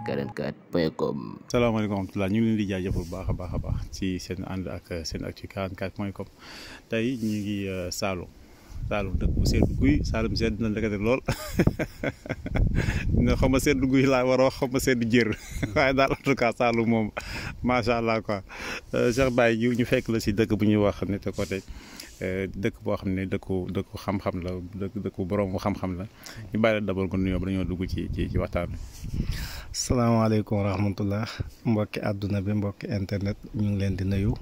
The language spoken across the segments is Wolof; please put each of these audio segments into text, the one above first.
actu44.com. salaamaaleykum wa rahmatulah ñu ngi leen di jaajëfal bu baax a baax ci seen ànd ak seen actu44.com tey ñu ngi Saloum dëkk bu sedd guy Saloum sedd na ndekete lool xaw ma sedd guy laa war a wax xaw ma sedd jër waaye daal en tout cas Saloum moom macha allah quoi Cheikh Baye ñu fekk la si dëkk bu ñuy wax Nité Côté dëkk boo xam ne dëkku xam-xam la dëkku borom xam-xam la ñu bàyyi la d'abord nga nuyoo ba dañoo dugg ci waxtaan bi. salaamaaleykum wa rahmatullah mbokki àdduna bi mbokki internet ñu ngi leen di nuyu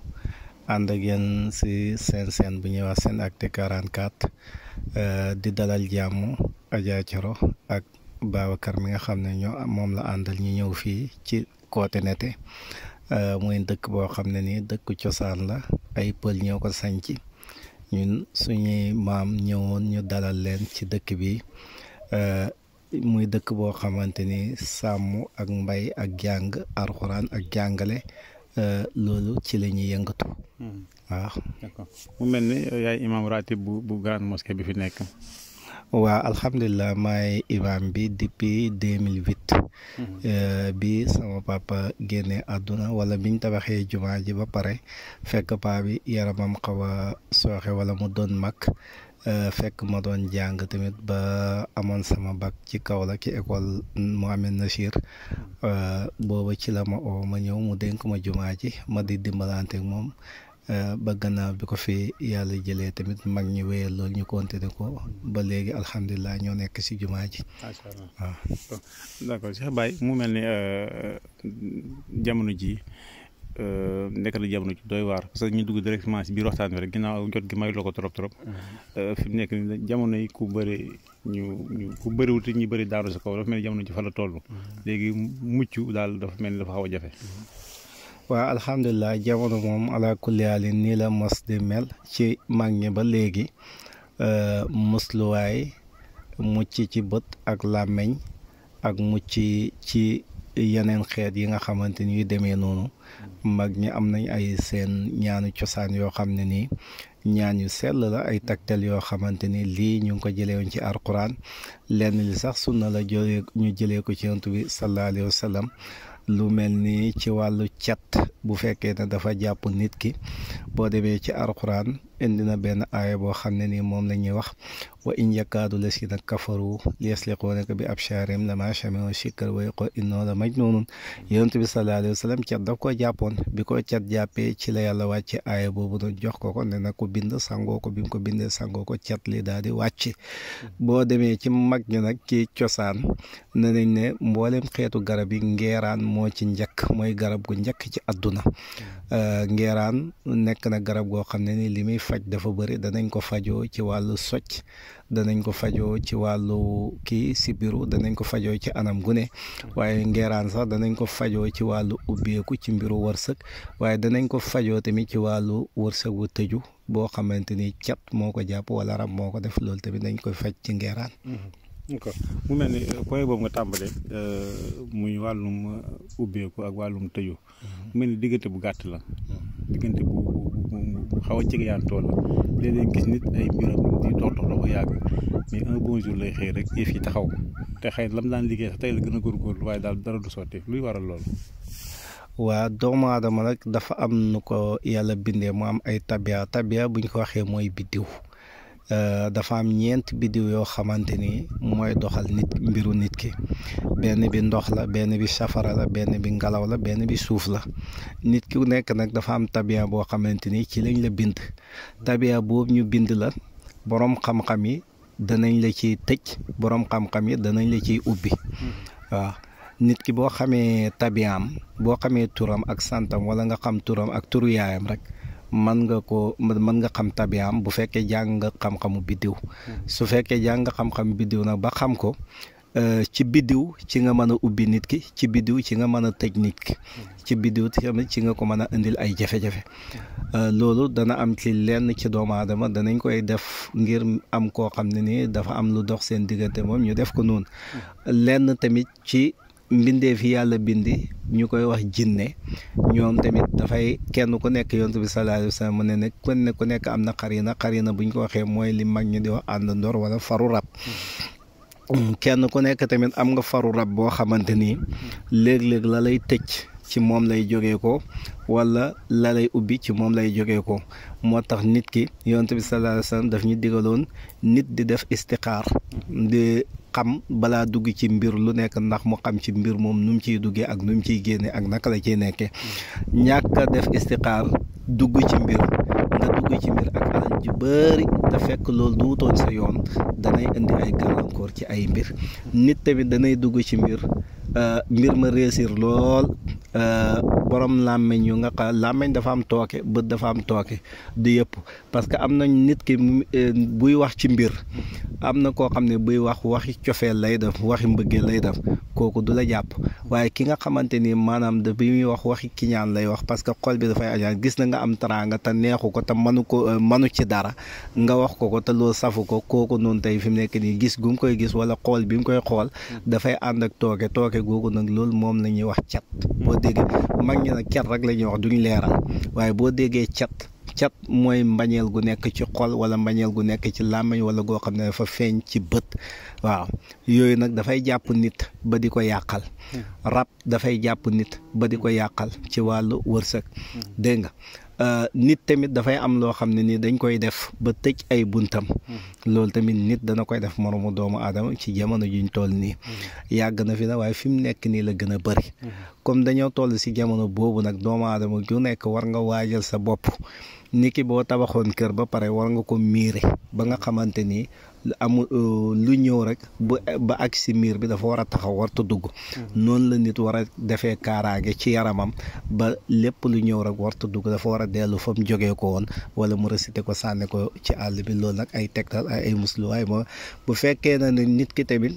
ànd ak yéen si seen bu ñuy wax Sen Actu 44 di dalal jàmm Adja Thioro ak Babacar mi nga xam ne moom la àndal ñu ñëw fii ci Côté Nité muy dëkk boo xam ne nii dëkk cosaan la ay pël ñoo ko sañci ñun suñuy maam ñëwoon ñu dalal leen ci dëkk bi muy dëkk boo xamante ni sàmm ak mbay ak jàng alxuraan ak jàngale loolu ci la ñuy yëngatu. waaw. d'accord mu mel ni yaay imam ratib bu grande mosquée bi fi nekk. waaw alhamdulilah maay imam bi depuis 2008. bi sama papa génne àdduna wala biñ tabaxee jumaa ji ba pare fekk paa bi yaramam xaw a sooxe wala mu doon mag. fekk ma doon jàng tamit ba amoon sama bac ci Kaolack ci école Mohamed Nachir booba ci la ma oo ma ñëw mu dénk ma jumaa ji ma di dimbalante ak moom ba gannaaw bi ko fi yàlla jëlee tamit mag ñi wéyal loolu ñu continuer ko ba léegi alhamdulilah ñoo nekk si jumaa ji. macha allah waaw. d'accord Cheikh Baye mu mel ni jamono ji nekk na jamono ci doy waar parce que ñu dugg directement si biir waxtaan bi rek ginnaaw jot gi may loo ko trop fi mu nekk ni jamono yi ku bëriwut ñi bëri daanu sa kaw dafa mel ni jamono ji fa la toll léegi mucc daal dafa mel ni dafa xaw a jafe. waaw alhamdulilah jamono moom ala kulli haalin nii la mos di mel ci mag ñi ba léegi musluwaay mucc ci bët ak làmmeñ ak mucc ci yeneen xeet yi nga xamante ni yu demee noonu mag ñi am nañ ay seen ñaanu cosaan yoo xam ne nii ñaan yu sell la ay taktal yoo xamante ni lii ñu ngi ko jëlee woon ci alquran lenn li sax sunna la ñu jëlee ko ci yonent bi sallallahu alayhi wa sallam lu mel ni ci wàllu cat bu fekkee ne dafa jàpp nit ki boo demee ci alquran indi na benn aaya boo xam ne nii moom la ñuy wax wa in yakaadu lasina kafaru liyasliquunaka bi absaarim lama sami'u shikra wa yaqulu innahu la majnun yonent bi sallallahu alayhi wa sallam cat daf ko jàppoon bi ko cat jàppee ci la yàlla wàcce aaya boobu doon jox ko ne na ko bind sangoo ko bi mu ko bindee sangoo ko cat li daal di wàcc boo demee ci mag ñi nag ci cosaan ne nañ ne mboolem xeetu garab yi ngeeraan moo ci njëkk mooy garab gu njëkk ci àdduna ngeeraan nekk na garab goo xam ne ni li muy faj dafa bëri danañ ko fajoo ci wàllu socc danañ ko fajoo ci wàllu sibiru danañ ko fajoo ci anam gu ne waaye ngeeraan sax danañ ko fajoo ci wàllu ubbeeku ci mbiru wërsëg waaye danañ ko fajoo tamit ci wàllu wërsëg wu tëju boo xamante ni cat moo ko jàpp wala rab moo ko def loolu tamit dañ koy faj ci ngeeraan. d'accord mu mel ni point boobu nga tàmbalee muy wàllum ubbeeku ak wàllum tëju mu mel ni diggante bu gàtt la diggante bu xaw a jegeyaantoo la léeg-léeg gis nit ay mbiram di dox ba yàgg mais un bon jour lay xëy rek yëf yi taxaw te xëy na lam daan liggéey sax tey la gën a góorgóorlu waaye daal dara du sotti luy waral loolu. waa doomu aadama nag dafa am nu ko yàlla bindee mu am ay tabia buñ ko waxee mooy biddiw. dafa am ñeent biddiw yoo xamante ni mooy doxal mbiru nit ki benn bi ndox la benn bi safara la benn bi ngelaw la benn bi suuf la nit ki nekk nag dafa am tabia boo xamante ni ci lañ la bind tabia boobu ñu bind la boroom xam-xam yi danañ la ciy tëj boroom xam-xam yi danañ la ciy ubbi waaw nit ki boo xamee tabiaam boo xamee turam ak santam wala nga xam turam ak turu yaayam rek mën nga xam tabiyaam bu fekkee jàng nga xam-xamu biddiw su fekkee jàng nga xam-xamu biddiw nag ba xam ko ci biddiw ci nga mën a ubbi nit ki ci biddiw ci nga mën a tëj nit ki ci biddiw tamit ci nga ko mën a indil ay jafe-jafe loolu dana am ci lenn ci doomu aadama danañ koy def ngir am koo xam ne ni dafa am lu dox seen diggante moom ñu def ko noonu lenn tamit ci mbindeef yi yàlla bindi ñu koy wax jinne ñoom tamit dafay kenn ku nekk yonent bi sallallahu alayhi wa sallam mu ne ku nekk am na xarina buñ ko waxee mooy li mag ñi di wax àndandoor wala faru rab kenn ku nekk tamit am nga faru rab boo xamante ni léeg-léeg la lay tëj ci moom lay jógee ko wala la lay ubbi ci moom lay jógee ko moo tax nit ki yonent bi sallallahu alayhi wa sallam daf ñu digaloon nit di def istixaar di xam balaa dugg ci mbir lu nekk ndax mu xam ci mbir moom nu mu ciy duggee ak nu mu ciy génne ak naka la ciy nekkee ñàkk a def istixaar dugg ci mbir nga dugg ci mbir ak alal ji bëri te fekk loolu duutoon sa yoon danay indi ay gàllankoor ci ay mbir nit tamit danay dugg ci mbir mbir ma réussir lool borom làmmeñ yu nga xam làmmeñ dafa am tooke bët dafa am tooke du yëpp parce que am nañ nit ki buy wax ci mbir am na koo xam ne buy wax waxi cofeel lay def waxi mbëggeel lay def kooku du la jàpp waaye ki nga xamante ni maanaam da bi muy wax waxi kiñaan lay wax parce que xol bi dafay añaan gis na nga am teraanga te neexu ko te mënu ci dara nga wax ko te loolu safu ko kooku noonu tey fi mu nekk nii gis gu mu koy gis wala xool bi mu koy xool dafay ànd ak tooke googu nag loolu moom la ñuy wax cat boo déggee mag ñi nag cat rek la ñuy wax duñ leeral waaye boo déggee cat mooy mbañeel gu nekk ci xol wala mbañeel gu nekk ci làmmiñ wala goo xam ne dafa feeñ ci bët waaw yooyu nag dafay jàpp nit ba di ko yàqal rab dafay jàpp nit ba di ko yàqal ci wàllu wërsëg dégg nga nit tamit dafay am loo xam ne ni dañ koy def ba tëj ay buntam loolu tamit nit dana koy def moromu doomu aadama ci jamono juñ toll nii yàgg na fi na waaye fi mu nekk nii la gën a bëri comme dañoo toll si jamono boobu nag doomu aadama ju nekk war nga waajal sa bopp niki boo tabaxoon kër ba pare war nga ko miire ba nga xamante ni amul lu ñëw rek ba ak si miir bi dafa war a taxaw warta dugg noonu la nit war a defee kaaraange ci yaramam ba lépp lu ñëw rek warta dugg dafa war a dellu fa mu jógee ko woon wala mu récité ko sànni ko ci àll bi loolu nag ay tegtal ay musluwaay moo bu fekkee na ne nit ki tamit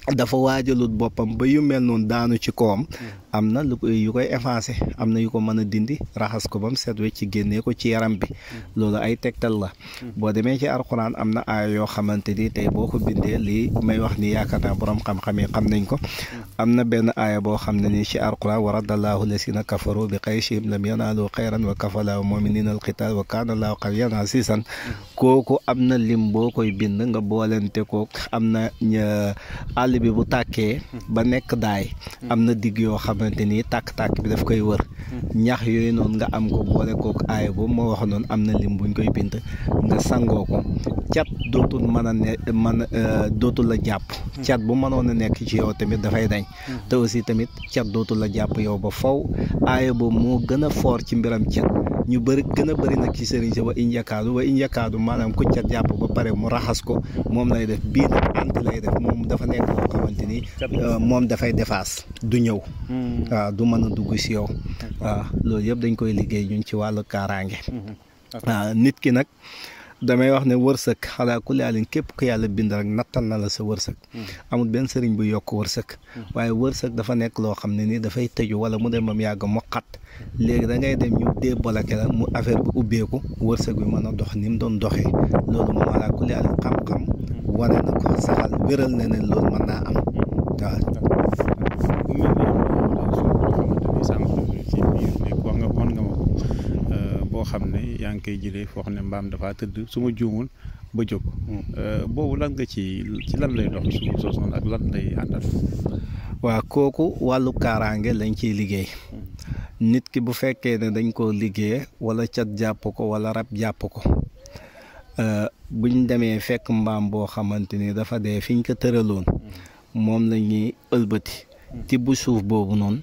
dafa waajalut boppam ba yu mel noonu daanu ci kawam am na yu koy effacé am na yu ko mën a dindi raxas ko ba mu set wecc ci génnee ko ci yaram bi loolu ay tegtal la boo demee ci alxuraan am na aaya yoo xamante ni tey boo ko bindee lii may wax ni yaakaar naa borom xam-xam yi xam nañ ko am na benn aaya boo xam ne ni ci alxuraan wa raddallahu lasina kafaru bi qaysihim lam yanaalu xayran wa kafalaahu muminina alqital wa kaana allahu qawiyyan asiisan kooku am na lim boo koy bind nga boolente ko am na àll bi bu tàkkee ba nekk daay am na digg yoo xamante ni tàkk-tàkk bi daf koy wër ñax yooyu noonu nga am ko boole kook aaya boobu moo wax noonu am na lim buñ koy bind nga sangoo ko cat dootul dootul la jàpp cat bu mënoon a nekk ci yow tamit dafay dañ te aussi tamit cat dootul la jàpp yow ba faw aaya boobu moo gën a foor ci mbiram cat ñu bëri gën a bëri nag ci sëriñ si wa injakaadu maanaam ku cat jàpp ba pare mu raxas ko moom lay def bii nag anti lay def moom dafa nekk loo xamante ni moom dafay defaas du ñëw waaw du mën a dugg si yow waaw loolu yëpp dañ koy liggéey ñun ci wàllu kaaraange waaw nit ki nag damay wax ne wërsëg xalaa ku laalin képp ku yàlla bind rek nattal na la sa wërsëg amul benn sëriñ bu yokk wërsëg waaye wërsëg dafa nekk loo xam ne ni dafay tëju wala mu dem bam yàgg mu xat léegi da ngay dem ñu débalake la mu affaire bi ubbeeku wërsëg bi mën a dox ni mu doon doxee loolu moom xalaa ku laalin xam-xam wane na ko saxal wéral na ne loolu mën naa am boo xam ne yaa ngi koy jëlee foo xam ne mbaam dafa tëdd su ma juumul ba jóg boobu lan nga ci lan lay dox suuf soosu noonu ak lan lay àndal waaw kooku wàllu kaaraange lañ ciy liggéey nit ki bu fekkee ne dañ koo liggéey wala cat jàpp ko wala rab jàpp ko buñ demee fekk mbaam boo xamante ni dafa dee fiñ ko tëraloon moom la ñuy ëlbati tibb suuf boobu noonu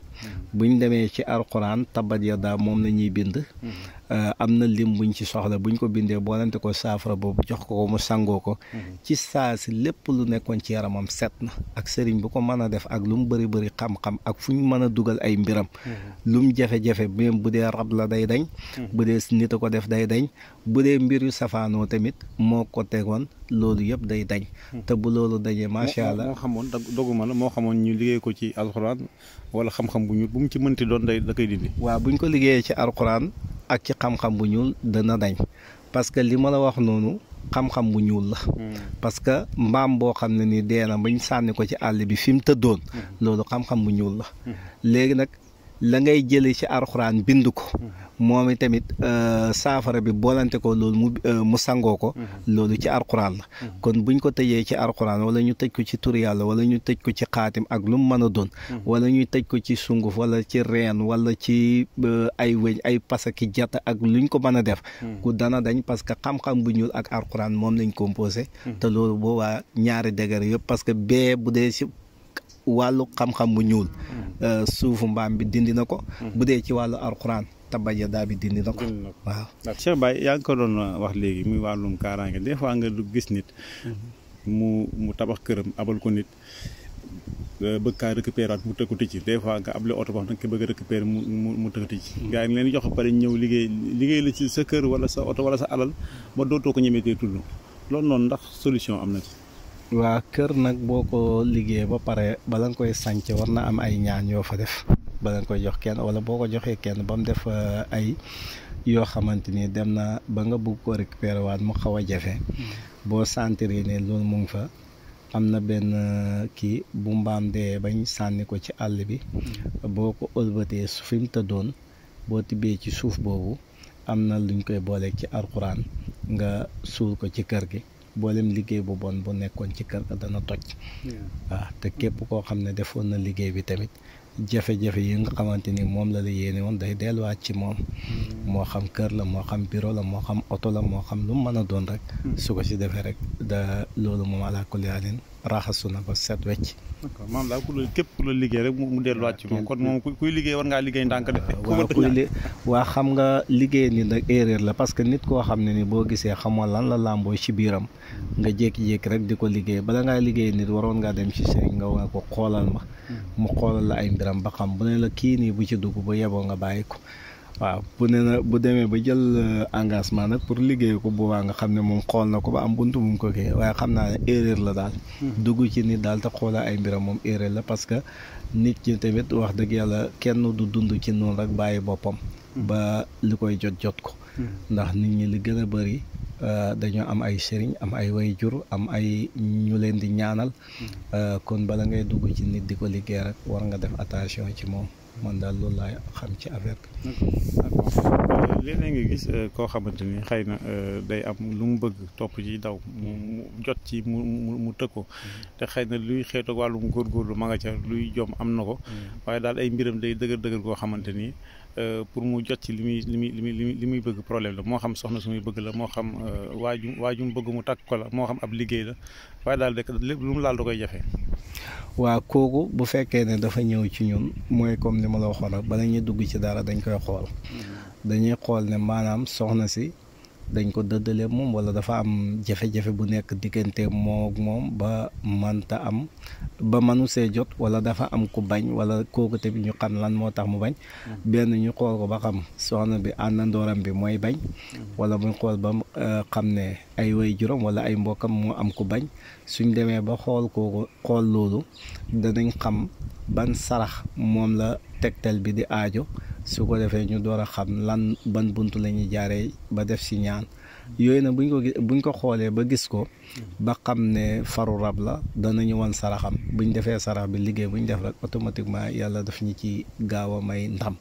buñ demee ci alxuraan tabat yadaa moom la ñuy bind am na lim buñ ci soxla buñ ko bindee boolante ko saafara boobu jox ko mu sangoo ko ci saa si lépp lu nekkoon ci yaramam set na ak sëriñ bu ko mën a def ak lu mu bëri bëri xam-xam ak fu ñu mën a dugal ay mbiram lu mu jafe-jafe même bu dee rab la day dañ bu dee nit a ko def day dañ bu dee mbir yu safaanoo tamit moo ko tegoon loolu yëpp day dañ te bu loolu dañee macha allah moo xamoon doguma la moo xamoon ñu liggéey ko ci alxuraan wala xam-xam bu ñuul bu mu ci mënti doon da koy dindi waaw buñ ko liggéeyee ci alxuraan ak ci xam-xam bu ñuul dana dañ parce que li ma la wax noonu xam-xam bu ñuul la parce que mbaam boo xam ne ni dee na bañ sànni ko ci àll bi fi mu tëddoon loolu xam-xam bu ñuul la léegi nag la ngay jëlee ci alxuraan bind ko moom itamit saafara bi boolante ko loolu mu sangoo ko loolu ci alxuraan la kon buñ ko tëjee ci alxuraan wala ñu tëj ko ci tur yàlla wala ñu tëj ko ci xaatim ak lu mu mën a doon wala ñuy tëj ko ci sunguf wala ci reen wala ci ay wëñ ay pasaki jata ak luñ ko mën a def ku dana dañ parce que xam-xam bu ñuul ak alxuraan moom lañ composé te loolu boobaa ñaari dëgër yëpp parce que bee bu dee ci wàllu xam-xam bu ñuul suufu mbaam bi dindi na ko bu dee ci wàllu alxuraan tabaja daa bi dindi na ko waaw. ndax Cheikh Baye yaa ngi ko doon wax léegi muy wàllum kaaraange des fois nga du gis nit mu tabax këram abal ko nit bëgg kaa récupérer waat mu tëkku tëj des fois nga able oto boo xam ne nga bëgg a récupérer mu tëkku tëj gars yi leen jox pare ñëw liggéey la ci sa kër wala sa oto wala sa alal ba dootoo ko ñemeetee tudd loolu noonu ndax solution am na ci. waa kër nag boo ko liggéey ba pare bala nga koy sànc war na am ay ñaan yoo fa def bala nga koy jox kenn wala boo ko joxee kenn ba mu def ay yoo xamante ni dem na ba nga bugg ko récupérer waat mu xaw a jafe boo sentiree ne loolu mu ngi fa am na benn kii bu mbaam dee bañ sànni ko ci àll bi boo ko ëlbatee su fi mu tëddoon boo tibbee ci suuf boobu am na luñ koy booleeg ci alxuraan nga suul ko ci kër gi boolem liggéey bu bon bu nekkoon ci kër ga dana toj waaw te képp koo xam ne defoon na liggéey bi tamit jafe-jafe yi nga xamante ni moom la yéene woon day delluwaat ci moom moo xam kër la moo xam bureau la moo xam oto la moo xam lu mu mën a doon rek su ko si defee rek da loolu moom alaa kulli haalin raxasu na ba set wecc. d'accord maam daal képp ku la liggéey rek mu delluwaat ci moom kon moom kuy liggéey war ngaa liggéey ndànk de. waa xam nga liggéey ni nag erreur la parce que nit koo xam ne ni boo gisee xamoo lan la làmboo ci biiram nga jékki-jékki rek di ko liggéey bala ngaa liggéey nit waroon ngaa dem ci sëriñ nga war ko xoolal ma mu xoolal la ay mbiram ba xam bu ne la kii nii bu ci dugg ba yeboo nga bàyyi ko waaw bu ne na bu demee ba jël engagement nag pour liggéey ko boobaa nga xam ne moom xool na ko ba am buntu mu ko kii waaye xam naa ne erreur la daal dugg ci nit daal te xoolal ay mbiram moom erreur la parce que nit ñi tamit wax dëgg yàlla kenn du dund ci noonu rek bàyyi boppam ba li koy jot ko ndax nit ñi li gën a bëri dañoo am ay sëriñ am ay wayjur am ay ñu leen di ñaanal kon bala ngay dugg ci nit di ko liggéey rek war nga def attention ci moom man daal loolu laa xam ci affaire bi. d'accord léeg-léeg nga gis koo xamante ni xëy na day am lu mu bëgg topp ci daw mu jot ci mu tëg ko te xëy na luy xeetu wàllum góorgóorlu ma nga ca luy jom am na ko waaye daal ay mbiram day dëgër koo xamante ni pour mu jot ci li muy bëgg problème la moo xam soxna su muy bëgg la moo xam waajum bëgg mu takk ko la moo xam ab liggéey la waaye daal rek lépp lu mu laal da koy jafe. waa kooku bu fekkee ne dafa ñëw ci ñun mooy comme ni ma la waxoon rek bala ñuy dugg ci dara dañ koy xool dañuy xool ne maanaam soxna si dañ ko dëddale moom wala dafa am jafe-jafe bu nekk diggante moom ba mënta am ba mënu see jot wala dafa am ku bañ wala kooku tamit ñu xam lan moo tax mu bañ benn ñu xool ko ba xam soxna bi àndandooram bi mooy bañ wala muy xool ba xam ne ay waajuram wala ay mbokkam moo am ku bañ suñ demee ba xool kooku xool loolu danañ xam ban sarax moom la tegtal bi di aajo su ko defee ñu door a xam lan ban buntu la ñuy jaaree ba def si ñaan yooyu nag buñ ko xoolee ba gis ko ba xam ne faru rab la danañu wan saraxam buñ defee sarax bi liggéey buñ def rek automatiquement yàlla daf ñu ci gaaw a may ndam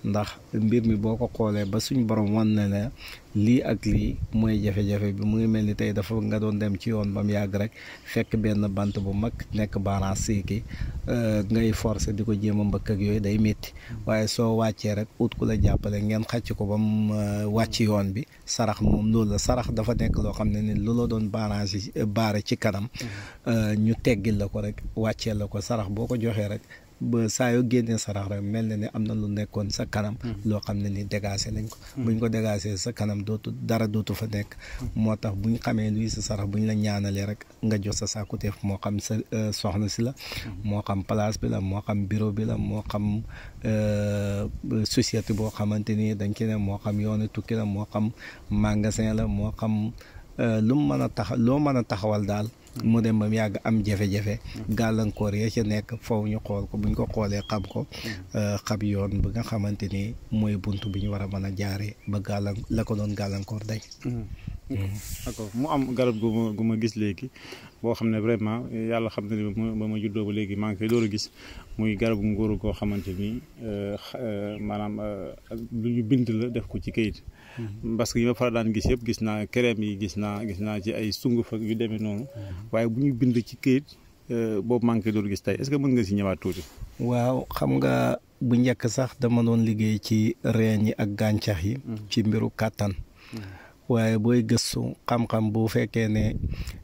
ndax mbir mi boo ko xoolee ba suñ borom wan na ne lii ak lii mooy jafe-jafe bi mu ngi mel ni tey dafa nga doon dem ci yoon ba mu yàgg rek fekk benn bant bu mag nekk baaraas siiki ngay forcer di ko jéem a mbëkk ak yooyu day métti waaye soo wàccee rek ut ku la jàppale ngeen xàcc ko ba mu wàcc yoon bi sarax moom loolu la sarax dafa nekk loo xam ne ni lu la doon baare ci kanam ñu teggil la ko rek wàccee la ko sarax boo ko joxee rek ba saa yoo génnee sarax rek mel na ne am na lu nekkoon sa kanam loo xam ne ni dégagé nañ ko buñ ko dégagé sa kanam dara dootu fa nekk moo tax buñ xamee luy sa sarax buñ la ñaanalee rek nga jox sa sàkkuteef moo xam sa soxna si la moo xam place bi la moo xam bureau bi la moo xam société boo xamante ni dañ ci ne moo xam yoonu tukki la moo xam magasin la moo xam lu mu mën a loo mën a taxawal daal mu dem ba mu yàgg am jafe-jafe gàllankoor ya ca nekk foofu ñu xool ko buñ ko xoolee xam ko xam yoon bi nga xamante ni mooy bunt bi ñu war a mën a jaaree ba la ko doon gàllankoor dañ. d'accord mu am garab gu ma gis léegi boo xam ne vraiment yàlla xam ne ba ma juddoo ba léegi maa ngi koy door a gis muy garabu ngóoru goo xamante ni maanaam lu ñu bind la def ko ci kayit. parce que yi ma faral daan gis yëpp gis naa crème yi gis naa ci ay sunguf ak yu demee noonu. waaye bu ñu bind ci kayit boobu maa ngi koy door a gis tey est-ce que mën nga si ñëwaat tuuti. waaw xam nga bu njëkk sax dama doon liggéey ci reen yi ak gàncax yi. ci mbiru kàttan. waaye booy gëstu xam-xam bu fekkee ne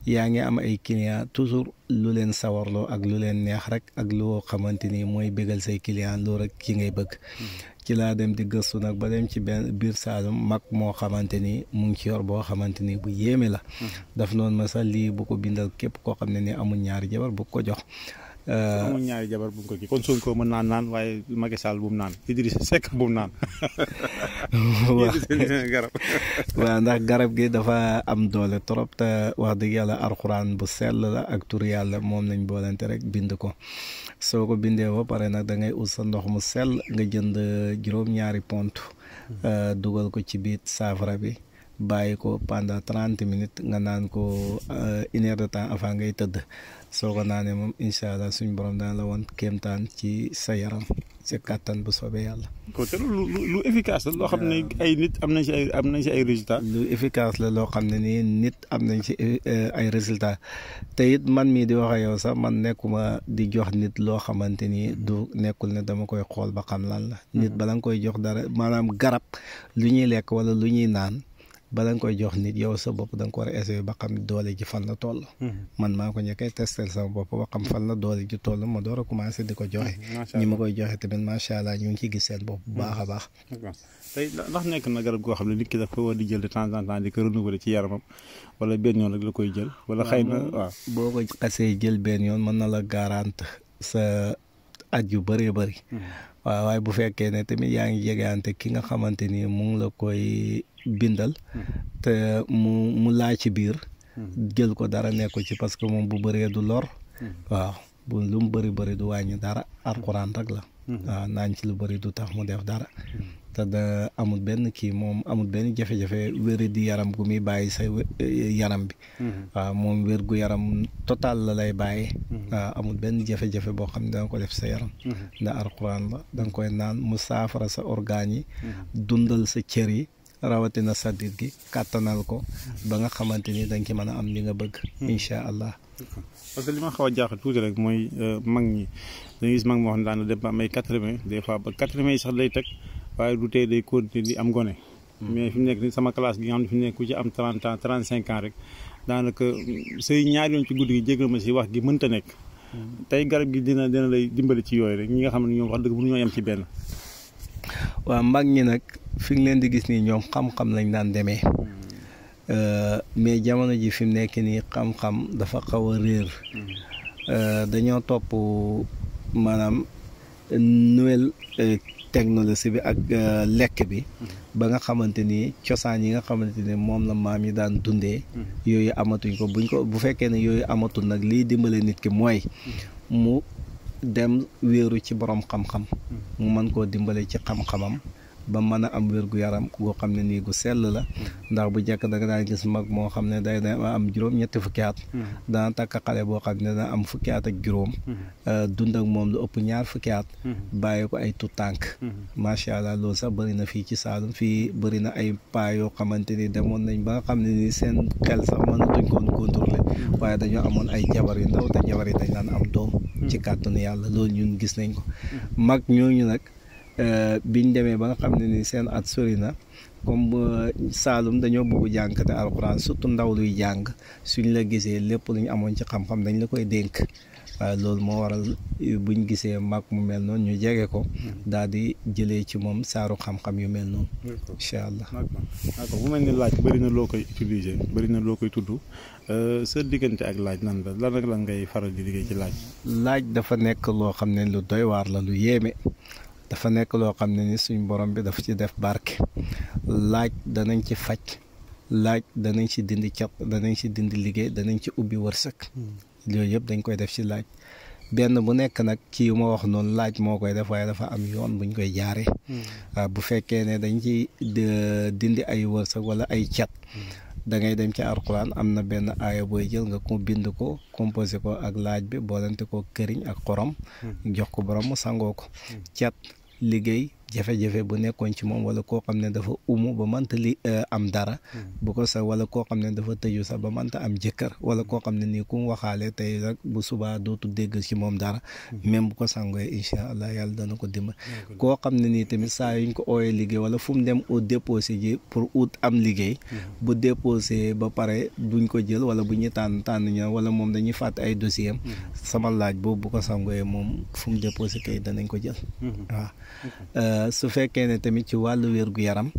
yaa ngi am ay client toujours lu leen sawarloo ak lu leen neex rek ak loo xamante ni mooy bégal say client loolu rek ki ngay bëgg. ci laa dem di gëstu nag ba dem ci benn biir Saalum mag moo xamante ni mu ngi ci yor boo xamante ni bu yéeme la. daf noonu ma sax lii bu ko bindal képp koo xam ne ni amul ñaari jabar bu ko jox. amul ñaari jabar bu ko kii kon Sonko mën naan waaye Macky Sall bu mu naan Idrissa Seck bu mu naan. waaw ndax garab gi dafa am doole trop te wax dëgg yàlla alxuraan bu sell la ak tur yàlla moom lañ boolante rek bind ko soo ko bindee ba pare nag da ngay ut sa ndox mu sell nga jënd juróom-ñaari pont dugal ko ci biir saafara bi bàyyi ko pendant 30 minutes nga naan ko 1 heure de temps avant ngay tëdd soo ko naanee moom incha allah suñ borom dana la woon kéemtaan ci sa yaram ci kàttan bu soobee yàlla. kon te lu efficace la loo xam ne ay nit am nañ ci ay résultats. lu efficace la loo xam ne nii nit am nañ ci ay résultats te it man mii di wax ak yow sax man nekkuma di jox nit loo xamante ni du nekkul ne dama koy xool ba xam lan la. nit bala nga koy jox dara maanaam garab lu ñuy lekk wala lu ñuy naan. bala nga koy jox nit yow sa bopp da nga ko war a essayer ba xam doole ji fan la toll. man maa ko njëkkee testel sama bopp ba xam fan la doole ji toll ma door a commencé di ko joxe. ñi ma koy joxe tamit macha allah ñu ngi ciy gis seen bopp bu baax a baax. tey ndax nekk na garab goo xam ne nit ki dafa war di jël de temps en temps di ko renouveler ci yaramam wala benn yoon rek la koy jël. wala xëy na waaw boo ko xasee jël benn yoon mën na la garante sa at yu bëree bëri. waaw waaye bu fekkee ne tamit yaa ngi jegeante ki nga xamante ni mu ngi la koy bindal te mu laaj ci biir jël ko dara nekku ci parce que moom bu bëree du lor waaw bu lu mu bëri du wàññi dara alxuraan rek la waaw naan ci lu bëri du tax mu def dara te da amul benn kii moom amul benn jafe-jafe wéri di yaram gu muy bàyyi sa yaram bi waaw moom wér gu yaram total la lay bàyyi waaw amul benn jafe-jafe boo xam ne danga ko def sa yaram ndax alxuraan la danga koy naan mu saafara sa organes yi dundal sa cër yi rawatina saddit gi kàttanal ko ba nga xamante ni danga ci mën a am li nga bëgg incha allah parce que li ma xaw a jaaxal tuuti rek mooy mag ñi dañuy gis mag moo xam ne daan na dem ba am ay 80 des fois ba 80 yi sax lay teg waaye du tey day continuer di am gone mais fi mu nekk ni sama classe gi nga xam ne fi mu nekk ku ci am 30 ans 35 ans rek daanaka say ñaari yoon ci guddi gi jégal ma si wax gi mënta nekk tey garab gi dina lay dimbali ci yooyu rek ñi nga xam ne ñoom wax dëgg mënu ñoo yem ci benn. waaw mag ñi nag fi nga leen di gis nii ñoom xam-xam lañ daan demee mais jamono ji fi mu nekk nii xam-xam dafa xaw a réer dañoo topp maanaam nouvelle technologie bi ak lekk bi ba nga xamante ni cosaan yi nga xamante ni moom la maam yi daan dundee yooyu amatuñ ko bu fekkee ne yooyu amatul nag liy dimbale nit ki mooy mu dem wéeru ci borom xam-xam mu mën koo dimbale ci xam-xamam ba mën a am wér-gu-yaram goo xam ne nii gu sell la ndax bu njëkk da nga daan gis mag moo xam ne day am juróom-ñetti fukki at dana takk xale boo xam ne dana am fukki at ak juróom dund ak moom lu ëpp ñaar fukki at bàyyi ko ay tout tànk macha allah loolu sax bëri na fii ci Saalum fii bëri na ay paa yoo xamante ni demoon nañ ba nga xam ne ni seen xel sax mënatuñ koon contrôler waaye dañoo amoon ay jabar yu ndaw te jabar yi dañ daan am doom ci kàttanu yàlla loolu ñun gis nañ ko mag ñooñu nag biñ demee ba nga xam ne ni seen at sori na comme Saalum dañoo bëgg jàngkate alxuraan surtout ndaw luy jàng suñ la gisee lépp lu ñu amoon ci xam-xam dañ la koy dénk waaye loolu moo waral buñ gisee mag mu mel noonu ñu jege ko daal di jëlee ci moom saaru xam-xam yu mel noonu incha allah. d'accord bu mel ni laaj bëri na loo koy utiliser bëri na loo koy tudd sa diggante ak laaj nan la lan rek la ngay faral di liggéey ci laaj. laaj dafa nekk loo xam ne lu doy waar la lu yéeme. dafa nekk loo xam ne ni suñ borom bi dafa ci def barke laaj danañ ci faj laaj danañ ci dindi cat danañ ci dindi liggéey danañ ci ubbi wërsëg yooyu yëpp dañ koy def ci laaj benn bu nekk nag ci ma wax noonu laaj moo koy def waaye dafa am yoon buñ koy jaaree waaw bu fekkee ne dañ ci dindi ay wërsëg wala ay cat da ngay dem ci alxuraan am na benn aaya booy jël nga ko bind ko composé ko ak laaj bi boolante ko këriñ ak xorom jox ko borom mu sangoo ko cat liggéey jafe-jafe bu nekkoon ci moom wala koo xam ne dafa umu ba mënta am dara bu ko sax wala koo xam ne dafa tëju sax ba mënta am jëkkër wala koo xam ne nii ku mu waxaale tey rek bu subaa dootu dégg ci moom dara même bu ko sangoye incha allah yàlla dana ko dimbal koo xam ne nii tamit saa yuñ ko ooyee liggéey wala fu mu dem ut déposé ji pour ut am liggéey bu déposé ba pare duñ ko jël wala bu ñu tànn ña wala moom dañuy fàtte ay dossier am sama laaj boobu bu ko sangoye moom fu mu déposé kay danañ ko jël waaw su fekkee ne tamit ci wàllu wér-gu-yaram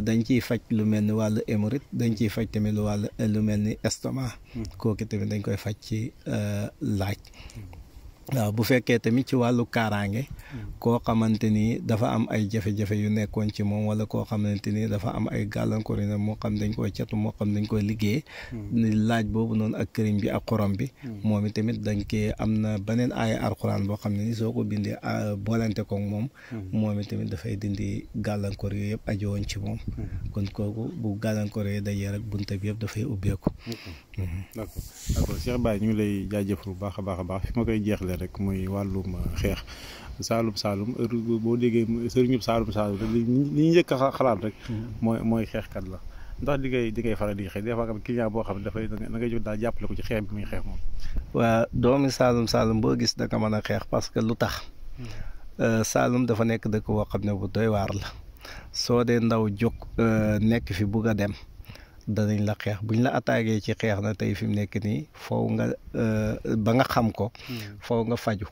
dañ ciy faj lu mel ni wàllu hémorroïde dañ ciy faj tamit lu mel ni estomac kooku tamit dañ koy faj ci laaj waaw bu fekkee tamit ci wàllu kaaraange koo xamante ni dafa am ay jafe-jafe yu nekkoon ci moom wala koo xamante ni dafa am ay gàllankoor yu ne moo xam dañ koy catu moo xam dañ koy liggéey laaj boobu noonu ak këriñ bi ak xorom bi moom i tamit dañ koy am na beneen aaya alxuraan boo xam ne ni soo ko bindee boolante ko moom i tamit dafay dindi gàllankoor yooyu yëpp ajowoon ci moom kon kooku bu gàllankoor yooyu dajee rek bunta bi yëpp dafay ubbeeku d'accord Cheikh Baye ñu ngi lay jaajëfal bu baax a baax fi ma koy jeexle rek muy wàllum xeex Saalum boo déggee sëriñu Saalum li ñu njëkk a xalaat rek mooy xeexkat la ndax di ngay faral di xeex des fois client boo xam ne dafay da ngay jóg daal jàppale ko ci xeex bi muy xeex moom waa doomi Saalum boo gis da nga mën a xeex parce que lu tax Saalum dafa nekk dëkk boo xam ne bu doy waar la soo dee ndaw jóg nekk fi bugg a dem danañ la xeex buñ la attaqué ci xeex na tey fi mu nekk nii foofu nga ba nga xam ko foofu nga faju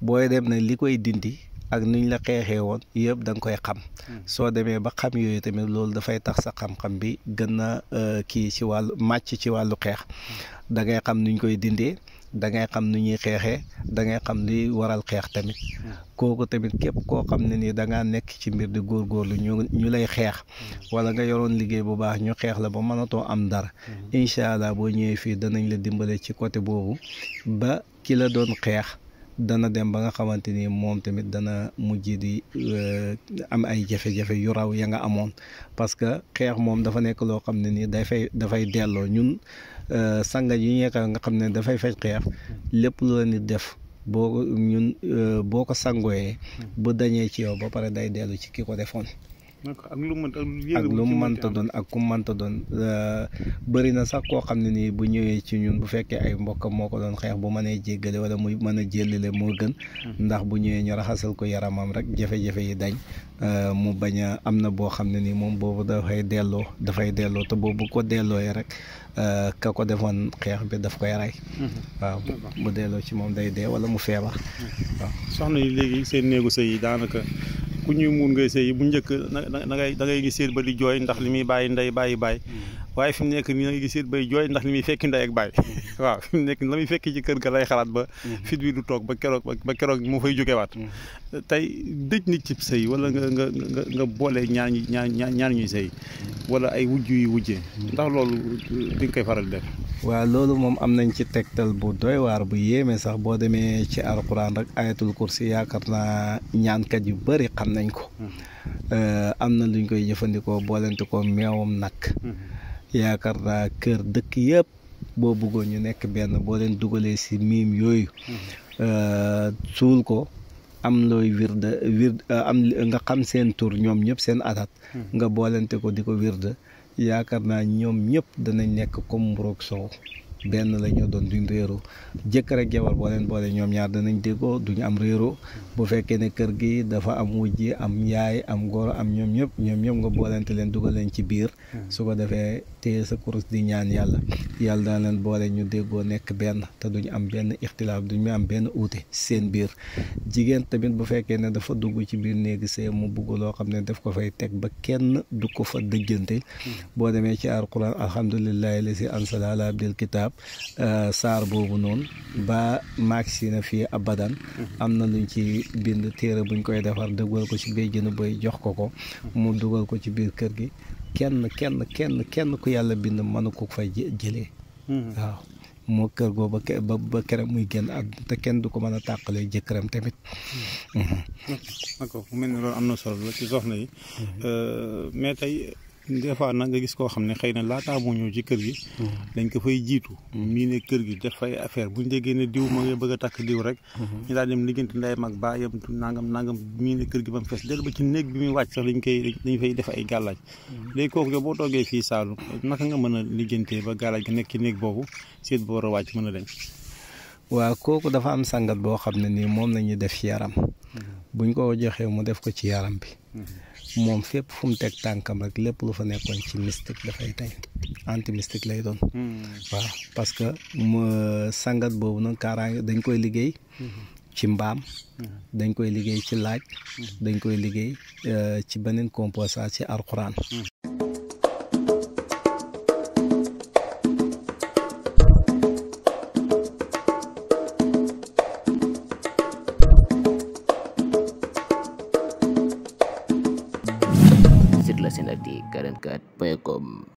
booy dem na li koy dindi ak nuñ la xeexee woon yëpp da nga koy xam soo demee ba xam yooyu tamit loolu dafay tax sa xam-xam bi gën a kii ci wàllu màcc ci wàllu xeex da ngay xam nuñ koy dindee da ngay xam nu ñuy xeexee da ngay xam li waral xeex tamit kooku tamit képp koo xam ne nii da ngaa nekk ci mbir di góorgóorlu ñu lay xeex wala nga yoroon liggéey bu baax ñu xeex la ba mënatoo am dara incha allah boo ñëwee fii danañ la dimbale ci côté boobu ba ki la doon xeex dana dem ba nga xamante ni moom tamit dana mujj di am ay jafe-jafe yu raw ya nga amoon parce que xeex moom dafa nekk loo xam ne nii dafay delloo ñun sanga yi nga xam ne dafay faj xeex lépp lu la nit def boo ko sangoyee bu dañee ci yow ba pare day dellu ci ki ko defoon ak lu mu mënta doon ak ku mënta doon bëri na sax koo xam ne nii bu ñëwee ci ñun bu fekkee ay mbokkam moo ko doon xeex bu mënee jéggale wala muy mën a jëllale moo gën ndax bu ñëwee ñu raxasal ko yaramam rek jafe-jafe yi dañ mu bañ a am na boo xam ne nii moom boobu dafay delloo te boobu ko dellooyee rek ka ko defoon xeex bi daf koy rey waaw bu delloo ci moom day dee wala mu feebar waaw soxna yi léegi seen néegu sëy yi daanaka ku ñuy muun ngay sëy bu njëkk da ngay gis seet ba di jooy ndax li muy bàyyi ndey bàyyi waaye fi mu nekk nii da ngay gis seet bay jooy ndax li muy fekki ndey ak bàyyi waaw fi mu nekk la muy fekki ci kër ga lay xalaat ba fit wi du toog ba keroog mu fay jógewaat tey dëj nit ci sëy wala nga boole ñaar ñuy sëy wala ay wujj yu wujjee ndax loolu di nga koy faral def waaw loolu moom am nañ ci tegtal bu doy waar bu yéeme sax boo demee ci alxuraan rek ayatul kursi yaakaar naa ñaankat yu bëri xam nañ ko am na luñ koy jëfandikoo boolente ko meewam nag yaakaar naa kër dëkk yëpp boo bëggoon ñu nekk benn boo leen dugalee si miim yooyu suul ko am looy wirda am nga xam seen tur ñoom ñëpp seen atat nga boolente ko di ko wirda yaakaar naa ñoom ñëpp danañ nekk comme mburoog soow benn la ñu doon duñ réeroo jëkkër ak jabar boo leen boole ñoom ñaar danañ déggoo duñu am réeroo bu fekkee ne kër gi dafa am wujji am yaay am góor am ñoom ñëpp nga boolente leen dugal leen ci biir su ko defee téye sa kurus di ñaan yàlla dana leen boole ñu déggoo nekk benn te duñu am benn ixtilaaf duñu am benn uute seen biir jigéen tamit bu fekkee ne dafa dugg ci biir néegi see mu bugg loo xam ne daf ko fay teg ba kenn du ko fa dëggante boo demee ci alquran alhamdulillahi lazi ansala ala abdil kitab saar boobu noonu ba maagsi na fii abadan am na luñ ci bind téere buñ koy defar dëggal ko ci béjjënu boy jox ko mu dugal ko ci biir kër gi kenn ku yàlla bind mënu ko fay jëlee waaw moo kër goo ba keroog muy génn àdduna te kenn du ko mën a tàqalee jëkkëram tamit d'accord mu mel ni loolu am na solo la ci soxna yi mais tey des fois nag nga gis koo xam ne xëy na laataa moo ñëw ci kër gi. dañ ko fay jiitu. mii ne kër gi def fay affaire bu ñu déggee ne diw moo ngi bëgg a takk diw rek. ñu daal dem liggéeyante ndeyam ak baayam nangam mii ne kër gi ba mu fees del ba ci néeg bi muy wàcc sax dañ fay def ay gàllaaj. léegi kooku yow boo toogee fii Saalum naka nga mën a liggéeyantee ba gàllaaj ga nekk ci néeg boobu seet bu war a wàcc mën a dem. waaw kooku dafa am sangat boo xam ne nii moom la ñuy def ci yaram. buñ ko joxee mu def ko ci yaram bi. moom fépp fu mu teg tànkam rek lépp lu fa nekkoon ci mystique dafay tey anti mystique lay doon. waaw parce que sangat boobu nag kaaraange dañ koy liggéey. ci mbaam. dañ koy liggéey ci laaj. dañ koy liggéey ci beneen composant ci alxuraan.